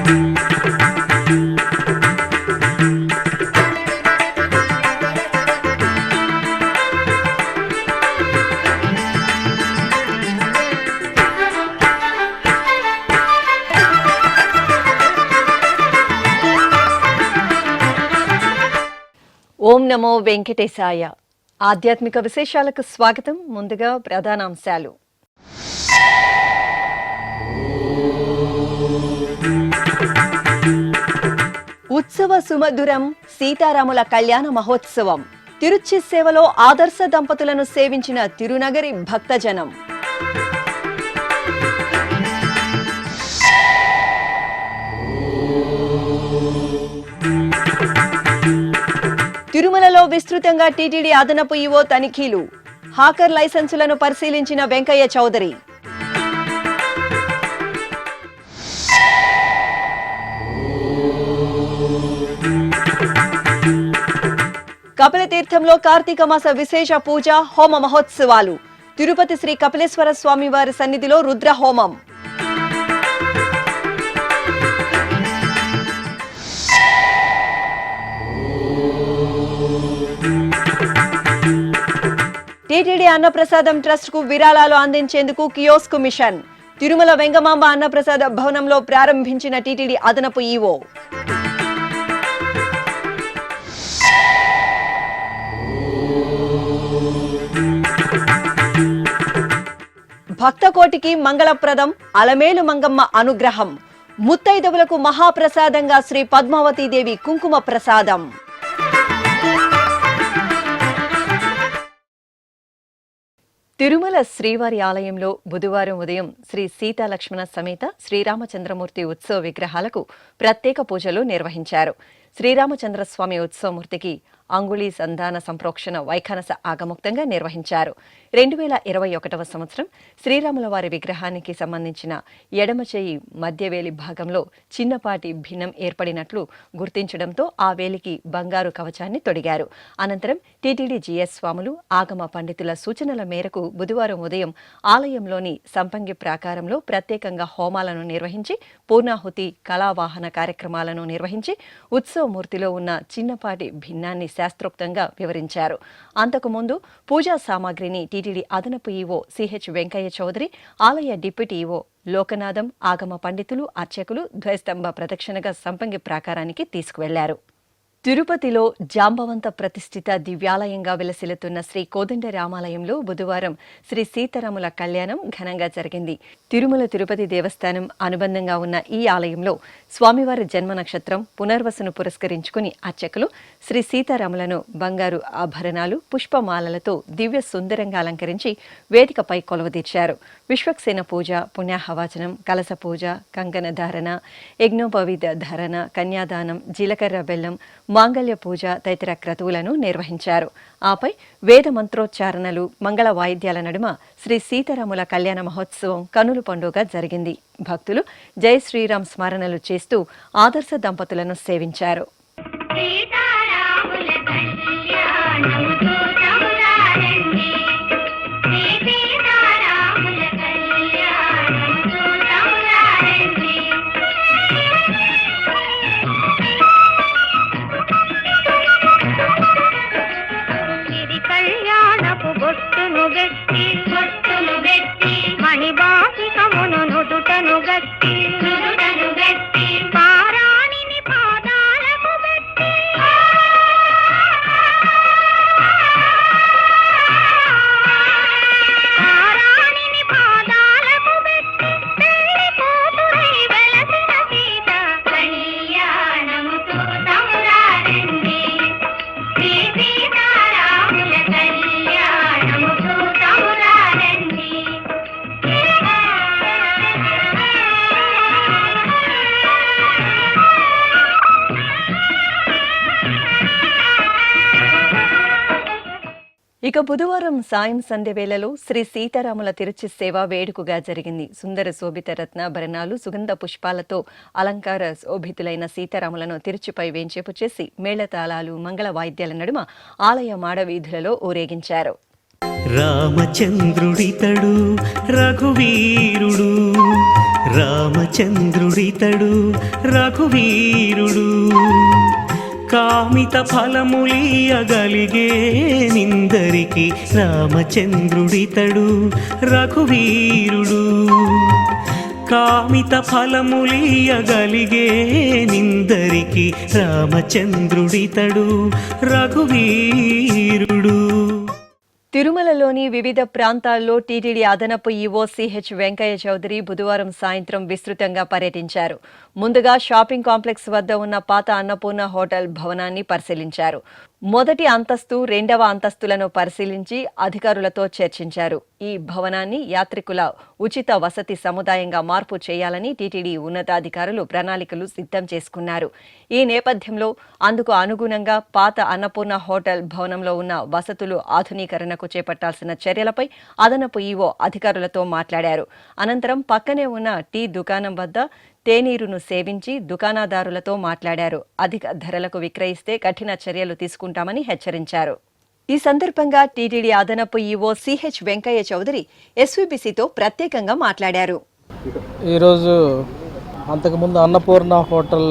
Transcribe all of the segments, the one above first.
ఓం నమో వెంకటేశాయ. ఆధ్యాత్మిక విశేషాలకు స్వాగతం. ముందుగా ప్రధానాంశాలు. ఉత్సవ సుమధురం సీతారాముల కళ్యాణ మహోత్సవం. తిరుచి సేవలో ఆదర్శ దంపతులను సేవించిన తిరునగరి భక్తజనం. తిరుమలలో విస్తృతంగా టీటీడీ అదనపు ఈవో తనిఖీలు. హాకర్ లైసెన్సులను పరిశీలించిన వెంకయ్య చౌదరి. కపిలతీర్థంలో కార్తీక మాస విశేష పూజ హోమ మహోత్సవాలు. తిరుపతి శ్రీ కపిలేశ్వర స్వామి వారి సన్నిధిలో రుద్ర హోమం. టీటీడీ అన్నప్రసాదం ట్రస్ట్ కు విరాళాలు అందించేందుకు కియోస్క్ మిషన్. తిరుమల వెంగమాంబ అన్నప్రసాద భవనంలో ప్రారంభించిన టీటీడీ అదనపు ఈవో. భక్తకోటికి మంగళప్రదం అలమేలు మంగమ్మ అనుగ్రహం. ముత్తైదవులకు మహాప్రసాదంగా శ్రీ పద్మావతీదేవి కుంకుమ ప్రసాదం. తిరుమల శ్రీవారి ఆలయంలో బుధవారం ఉదయం శ్రీ సీతాలక్ష్మణ సమేత శ్రీరామచంద్రమూర్తి ఉత్సవ విగ్రహాలకు ప్రత్యేక పూజలు నిర్వహించారు. శ్రీరామచంద్రస్వామి ఉత్సవమూర్తికి అంగుళీ సంధాన సంప్రోక్షణ వైఖానస ఆగముక్తంగా నిర్వహించారు. 2021వ సంవత్సరం శ్రీరాముల వారి విగ్రహానికి సంబంధించిన ఎడమ చేయి మధ్యవేలి భాగంలో చిన్నపాటి భిన్నం ఏర్పడినట్లు గుర్తించడంతో ఆ వేలికి బంగారు కవచాన్ని తొడిగారు. అనంతరం టీటీడీ జీఎస్ స్వాములు ఆగమ పండితుల సూచనల మేరకు బుధవారం ఉదయం ఆలయంలోని సంపంగి ప్రాకారంలో ప్రత్యేకంగా హోమాలను నిర్వహించి పూర్ణాహుతి కళావాహన కార్యక్రమాలను నిర్వహించి ఉత్సవమూర్తిలో ఉన్న చిన్నపాటి భిన్నాన్ని శాస్త్రోక్తంగా వివరించారు. అంతకుముందు పూజా సామాగ్రిని టీటీడీ అదనపు ఈవో సిహెచ్ వెంకయ్య చౌదరి, ఆలయ డిప్యూటీ ఈవో లోకనాథం, ఆగమ పండితులు, అర్చకులు ధ్వజస్తంభ ప్రదక్షిణగా సంపంగి ప్రాకారానికి తీసుకువెళ్లారు. తిరుపతిలో జాంబవంత ప్రతిష్ఠిత దివ్యాలయంగా విలసిల్లుతున్న శ్రీ కోదండ రామాలయంలో బుధవారం శ్రీ సీతారాముల కళ్యాణం ఘనంగా జరిగింది. తిరుమల తిరుపతి దేవస్థానం అనుబంధంగా ఉన్న ఈ ఆలయంలో స్వామివారి జన్మ నక్షత్రం పునర్వసును పురస్కరించుకుని అర్చకులు శ్రీ సీతారాములను బంగారు ఆభరణాలు, పుష్పమాలలతో దివ్య సుందరంగా అలంకరించి వేదికపై కొలువుదీర్చారు. విశ్వక్సేన పూజ, పుణ్యాహవాచనం, కలస పూజ, కంకణ ధారణ, యజ్ఞోపవీత ధారణ, కన్యాదానం, జీలకర్ర బెల్లం, మాంగళ్య పూజ తదితర క్రతువులను నిర్వహించారు. ఆపై వేద మంత్రోచ్చారణలు, మంగళ వాయిద్యాల నడుమ శ్రీ సీతారాముల కళ్యాణ మహోత్సవం కనుల పండుగ జరిగింది. భక్తులు జై శ్రీరామ్ స్మరణలు చేస్తూ ఆదర్శ దంపతులను సేవించారు. మణిబాసికమును నుదుటను గట్టి పారాణిని పాదాలకు పెట్టి పారాణిని పాదాలకు పెట్టి పెళ్లి కూతురై వెలసిన సీత కళ్యాణముతో తమురారండి. శ్రీ సీతారాముల కళ్యాణముతో తమురారండి. ఇక బుధవారం సాయం సంధ్య వేళలో శ్రీ సీతారాముల తిరుచి సేవ వేడుకగా జరిగింది. సుందర శోభిత రత్నాభరణాలు, సుగంధ పుష్పాలతో అలంకార శోభితులైన సీతారాములను తిరుచిపై వేంచేపు చేసి మేళతాళాలు, మంగళ వాయిద్యాల నడుమ ఆలయ మాడవీధులలో ఊరేగించారు. రామచంద్రుడితడు రఘువీరుడు, రామచంద్రుడితడు రఘువీరుడు, కామిత ఫలములియగలిగే నిందరికి రామచంద్రుడితడు రఘువీరుడు, కామిత ఫలములియగలిగే నిందరికి రామచంద్రుడితడు రఘువీరుడు. తిరుమలలోని వివిధ ప్రాంతాల్లో టీటీడీ అదనపు ఈవో సిహెచ్ వెంకయ్య చౌదరి బుధవారం సాయంత్రం విస్తృతంగా పర్యటించారు. ముందుగా షాపింగ్ కాంప్లెక్స్ వద్ద ఉన్న పాత అన్నపూర్ణ హోటల్ భవనాన్ని పరిశీలించారు. మొదటి అంతస్తు, రెండవ అంతస్తులను పరిశీలించి అధికారులతో చర్చించారు. ఈ భవనాన్ని యాత్రికుల ఉచిత వసతి సముదాయంగా మార్పు చేయాలని టీటీడీ ఉన్నతాధికారులు ప్రణాళికలు సిద్ధం చేసుకున్నారు. ఈ నేపథ్యంలో అందుకు అనుగుణంగా పాత అన్నపూర్ణ హోటల్ భవనంలో ఉన్న వసతులు ఆధునీకరణకు చేపట్టాల్సిన చర్యలపై అదనపు ఈవో అధికారులతో మాట్లాడారు. అనంతరం పక్కనే ఉన్న టీ దుకాణం వద్ద తేనీరును సేవించి దుకాణదారులతో మాట్లాడారు. అధిక ధరలకు విక్రయిస్తే కఠిన చర్యలు తీసుకుంటామని హెచ్చరించారు. ఈ సందర్భంగా టీటీడీ అదనపు ఈవో సిహెచ్ వెంకయ్య చౌదరి ఎస్వీబీసీతో ప్రత్యేకంగా మాట్లాడారు. ఈరోజు అంతకుముందు అన్నపూర్ణ హోటల్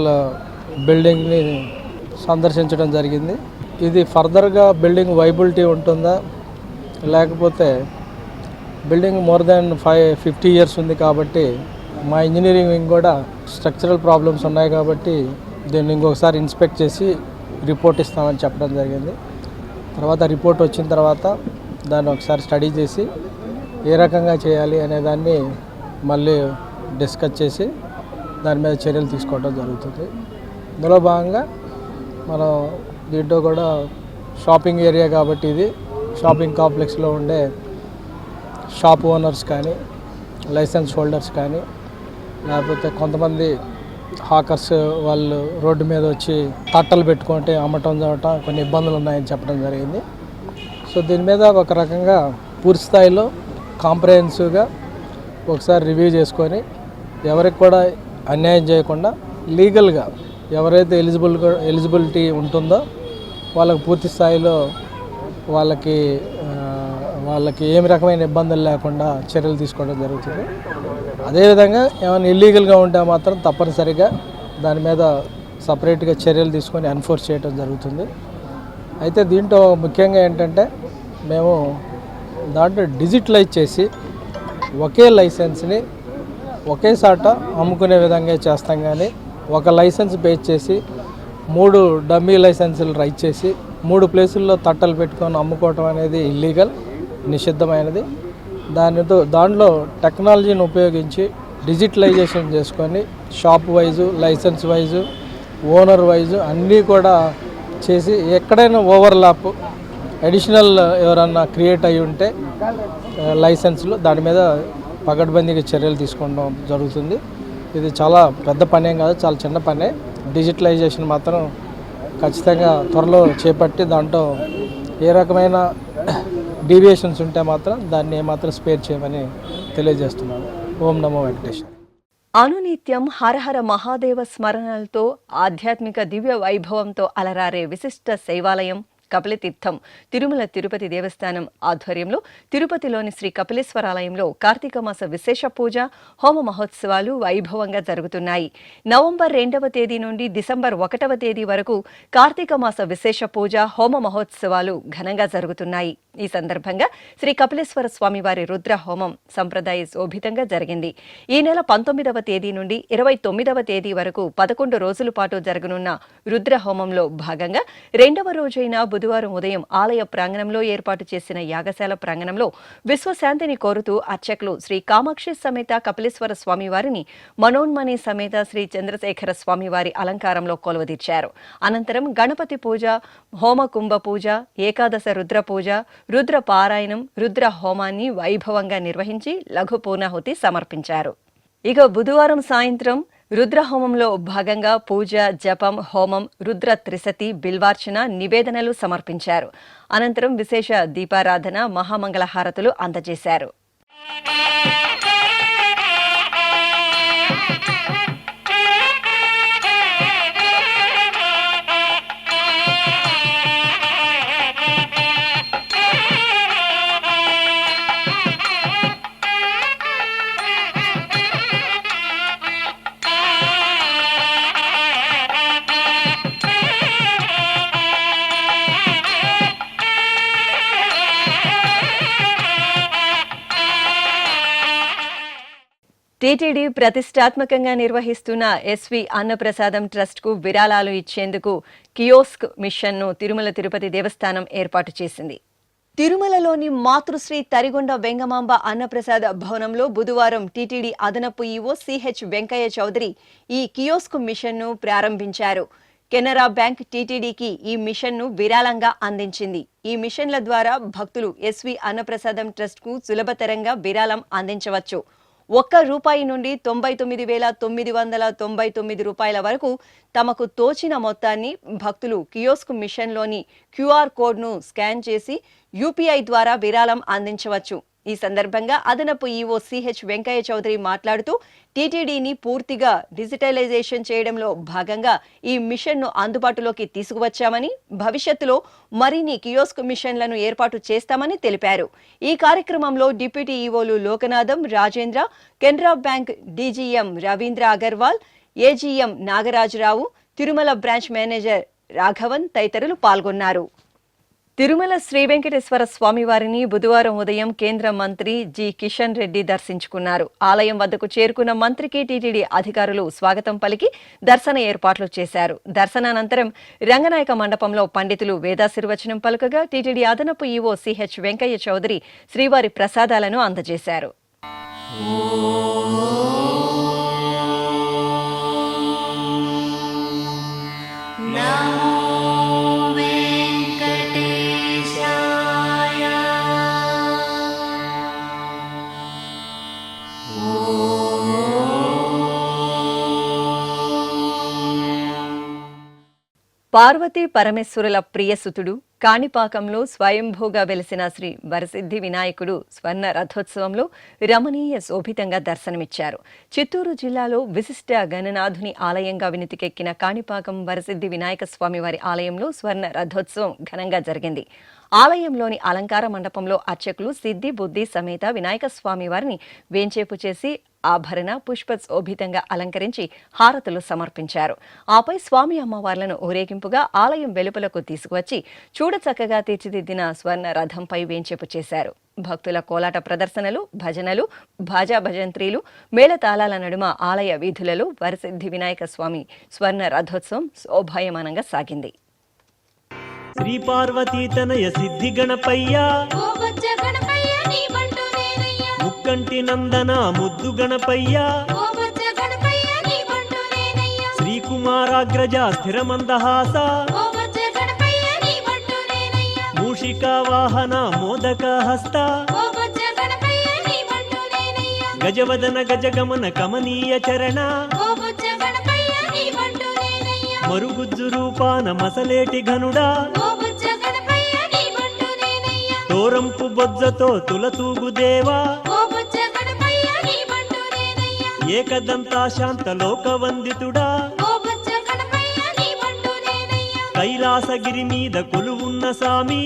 బిల్డింగ్ని సందర్శించడం జరిగింది. ఇది ఫర్దర్గా బిల్డింగ్ వైబిలిటీ ఉంటుందా, లేకపోతే బిల్డింగ్ మోర్ దాన్ 50 ఇయర్స్ ఉంది కాబట్టి మా ఇంజనీరింగ్ వింగ్ కూడా స్ట్రక్చరల్ ప్రాబ్లమ్స్ ఉన్నాయి కాబట్టి దీన్ని ఇంకొకసారి ఇన్స్పెక్ట్ చేసి రిపోర్ట్ ఇస్తామని చెప్పడం జరిగింది. తర్వాత రిపోర్ట్ వచ్చిన తర్వాత దాన్ని ఒకసారి స్టడీ చేసి ఏ రకంగా చేయాలి అనే దాన్ని మళ్ళీ డిస్కస్ చేసి దాని మీద చర్యలు తీసుకోవడం జరుగుతుంది. ఇందులో భాగంగా మనం దీంట్లో కూడా షాపింగ్ ఏరియా కాబట్టి ఇది షాపింగ్ కాంప్లెక్స్లో ఉండే షాప్ ఓనర్స్ కానీ, లైసెన్స్ హోల్డర్స్ కానీ, లేకపోతే కొంతమంది హాకర్స్ వాళ్ళు రోడ్డు మీద వచ్చి తట్టలు పెట్టుకుంటే అమ్మటం చదవటం కొన్ని ఇబ్బందులు ఉన్నాయని చెప్పడం జరిగింది. సో దీని మీద ఒక రకంగా పూర్తి స్థాయిలో కాంప్రహెన్సివ్గా ఒకసారి రివ్యూ చేసుకొని ఎవరికి కూడా అన్యాయం చేయకుండా లీగల్గా ఎవరైతే ఎలిజిబిలిటీ ఉంటుందో వాళ్ళకి పూర్తి స్థాయిలో వాళ్ళకి ఏమి రకమైన ఇబ్బందులు లేకుండా చర్యలు తీసుకోవడం జరుగుతుంది. అదేవిధంగా ఏమైనా ఇల్లీగల్గా ఉంటే మాత్రం తప్పనిసరిగా దాని మీద సపరేట్గా చర్యలు తీసుకొని ఎన్ఫోర్స్ చేయడం జరుగుతుంది. అయితే దీంట్లో ముఖ్యంగా ఏంటంటే మేము దాంట్లో డిజిటలైజ్ చేసి ఒకే లైసెన్స్ని ఒకేసాట అమ్ముకునే విధంగా చేస్తాం. కానీ ఒక లైసెన్స్ బేస్ చేసి 3 డమ్మీ లైసెన్సులు రైట్ చేసి 3 ప్లేసుల్లో తట్టలు పెట్టుకొని అమ్ముకోవటం అనేది ఇల్లీగల్, నిషిద్ధమైనది. దాంట్లో టెక్నాలజీని ఉపయోగించి డిజిటలైజేషన్ చేసుకొని shop wise, license wise, owner wise అన్నీ కూడా చేసి ఎక్కడైనా ఓవర్లాప్ అడిషనల్ ఎవరన్నా క్రియేట్ అయి ఉంటే లైసెన్స్లు దాని మీద పకడ్బందీగా చర్యలు తీసుకోవడం జరుగుతుంది. ఇది చాలా పెద్ద పని ఏం కాదు, చాలా చిన్న పనే. డిజిటలైజేషన్ మాత్రం ఖచ్చితంగా త్వరలో చేపట్టి దాంట్లో ఏ రకమైన డీవియేషన్స్ ఉంటే మాత్రం దాన్ని ఏమాత్రం స్పేర్ చేయమని తెలియజేస్తున్నాను. ఓం నమో వెంకటేశ్వర. అనునిత్యం హరహర మహాదేవ స్మరణలతో ఆధ్యాత్మిక దివ్య వైభవంతో అలరారే విశిష్ట శైవాలయం కపిలతీర్థం తిరుమల తిరుపతి దేవస్థానం ఆధ్వర్యంలో తిరుపతిలోని శ్రీ కపిలేశ్వరాలయంలో కార్తీక మాస విశేష పూజ, హోమ మహోత్సవాలు వైభవంగా జరుగుతున్నాయి. నవంబర్ 2వ తేదీ నుండి డిసెంబర్ 1వ తేదీ వరకు కార్తీక మాస విశేష పూజ, హోమ మహోత్సవాలు ఘనంగా జరుగుతున్నాయి. ఈ సందర్భంగా శ్రీ కపిలేశ్వర స్వామివారి రుద్ర హోమం సంప్రదాయ శోభితంగా జరిగింది. ఈ నెల 19వ తేదీ నుండి 29వ తేదీ వరకు 11 రోజుల పాటు జరగనున్న రుద్ర హోమంలో భాగంగా 2వ రోజైన బుధవారం ఉదయం ఆలయ ప్రాంగణంలో ఏర్పాటు చేసిన యాగశాల ప్రాంగణంలో విశ్వశాంతిని కోరుతూ అర్చకులు శ్రీ కామాక్షి సమేత కపిలేశ్వర స్వామివారిని మనోన్మణి సమేత శ్రీ చంద్రశేఖర స్వామివారి అలంకారంలో కొలువదీర్చారు. అనంతరం గణపతి పూజ, హోమ కుంభ పూజ, ఏకాదశ రుద్ర పూజ, రుద్ర పారాయణం, రుద్ర హోమాన్ని వైభవంగా నిర్వహించి లఘు పూర్ణాహుతి సమర్పించారు. ఇక బుధవారం సాయంత్రం రుద్రహోమంలో భాగంగా పూజ, జపం, హోమం, రుద్ర త్రిశతి, బిల్వార్చన, నివేదనలు సమర్పించారు. అనంతరం విశేష దీపారాధన, మహామంగళ హారతులు అందజేశారు. టీటీడీ ప్రతిష్టాత్మకంగా నిర్వహిస్తున్న ఎస్వి అన్నప్రసాదం ట్రస్ట్కు విరాళాలు ఇచ్చేందుకు కియోస్క్ మిషన్ను తిరుమల తిరుపతి దేవస్థానం ఏర్పాటు చేసింది. తిరుమలలోని మాతృశ్రీ తరిగొండ వెంగమాంబ అన్నప్రసాద భవనంలో బుధవారం టీటీడీ అదనపు ఈవో సిహెచ్ వెంకయ్య చౌదరి ఈ కియోస్క్ మిషన్ను ప్రారంభించారు. కెనరా బ్యాంక్ టీటీడీకి ఈ మిషన్ను విరాళంగా అందించింది. ఈ మిషన్ల ద్వారా భక్తులు ఎస్వి అన్నప్రసాదం ట్రస్ట్కు సులభతరంగా విరాళం అందించవచ్చు. ₹1 నుండి 99,999 వరకు తమకు తోచిన మొత్తాన్ని భక్తులు కియోస్క్ మిషన్లోని QR కోడ్ను స్కాన్ చేసి UPI ద్వారా విరాళం అందించవచ్చు. ఈ సందర్భంగా అదనపు ఈవో సిహెచ్ వెంకయ్య చౌదరి మాట్లాడుతూ టీటీడీని పూర్తిగా డిజిటలైజేషన్ చేయడంలో భాగంగా ఈ మిషన్ను అందుబాటులోకి తీసుకువచ్చామని, భవిష్యత్తులో మరిన్ని కియోస్క్ మిషన్లను ఏర్పాటు చేస్తామని తెలిపారు. ఈ కార్యక్రమంలో డిప్యూటీ ఈవోలు Lokanatham, Rajendra, Canara bank DGM Ravindra Agarwal, AGM Nagarajarao, Tirumala branch manager Raghavan తదితరులు పాల్గొన్నారు. తిరుమల శ్రీ వెంకటేశ్వర స్వామివారిని బుధవారం ఉదయం కేంద్ర మంత్రి జి కిషన్ రెడ్డి దర్శించుకున్నారు. ఆలయం వద్దకు చేరుకున్న మంత్రికి టీటీడీ అధికారులు స్వాగతం పలికి దర్శన ఏర్పాట్లు చేశారు. దర్శనానంతరం రంగనాయక మండపంలో పండితులు వేదాశీర్వచనం పలుకగా టీటీడీ అదనపు ఈవో సిహెచ్ వెంకయ్య చౌదరి శ్రీవారి ప్రసాదాలను అందజేశారు. పార్వతీ పరమేశ్వరుల ప్రియసుతుడు కాణిపాకంలో స్వయంభూగా వెలిసిన శ్రీ వరసిద్ధి వినాయకుడు స్వర్ణ రథోత్సవంలో రమణీయ శోభితంగా దర్శనమిచ్చారు. చిత్తూరు జిల్లాలో విశిష్ట గణనాథుని ఆలయంగా వినితికెక్కిన కాణిపాకం వరసిద్ధి వినాయక స్వామివారి ఆలయంలో స్వర్ణ రథోత్సవం ఘనంగా జరిగింది. ఆలయంలోని అలంకార మండపంలో అర్చకులు సిద్ధి బుద్ధి సమేత వినాయక స్వామి వారిని వేంచేపు చేసి ఆభరణ పుష్ప శోభితంగా అలంకరించి హారతులు సమర్పించారు. ఆపై స్వామి అమ్మవార్లను ఊరేగింపుగా ఆలయం వెలుపలకు తీసుకువచ్చి చూడచక్కగా తీర్చిదిద్దిన స్వర్ణ రథంపై వేంచేపు చేశారు. భక్తుల కోలాట ప్రదర్శనలు, భజనలు, భాజా భజంత్రీలు, మేళతాళాల నడుమ ఆలయ వీధులలో వరసిద్ధి వినాయక స్వామి స్వర్ణ రథోత్సవం శోభాయమానంగా సాగింది. శ్రీ పార్వతీ తనయ సిద్ధి గణపయ్య, ముక్కంటి నందన ముద్దు గణపయ్య, శ్రీకుమారాగ్రజ స్థిర మందహాస, మూషికా వాహన మోదక హస్త, గజవదన గజగమన కమనీయ చరణ, మరుగుజ్జు రూపాన మసలేటి ఘనుడా, తోరంపు బొజ్జతో తులతూగు దేవా, ఏకదంతా శాంత లోకవందితుడా, కైలాసగిరి మీద కొలువున్న సామి.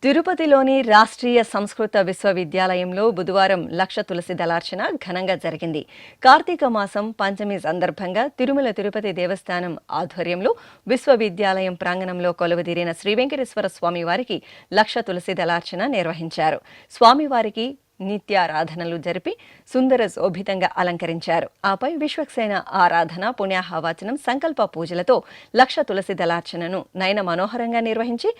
తిరుపతిలోని రాష్ట్రీయ సంస్కృత విశ్వవిద్యాలయంలో బుధవారం లక్ష తులసి దళార్చన ఘనంగా జరిగింది. కార్తీక మాసం పంచమి సందర్భంగా తిరుమల తిరుపతి దేవస్థానం ఆధ్వర్యంలో విశ్వవిద్యాలయం ప్రాంగణంలో కొలువుదీరిన శ్రీ వెంకటేశ్వర స్వామివారికి లక్ష తులసి దళార్చన నిర్వహించారు. స్వామివారికి నిత్యారాధనలు జరిపి సుందర శోభితంగా అలంకరించారు. ఆపై విశ్వక్సేన ఆరాధన, పుణ్యాహవాచనం, సంకల్ప పూజలతో లక్ష తులసి దళార్చనను నయన మనోహరంగా నిర్వహించి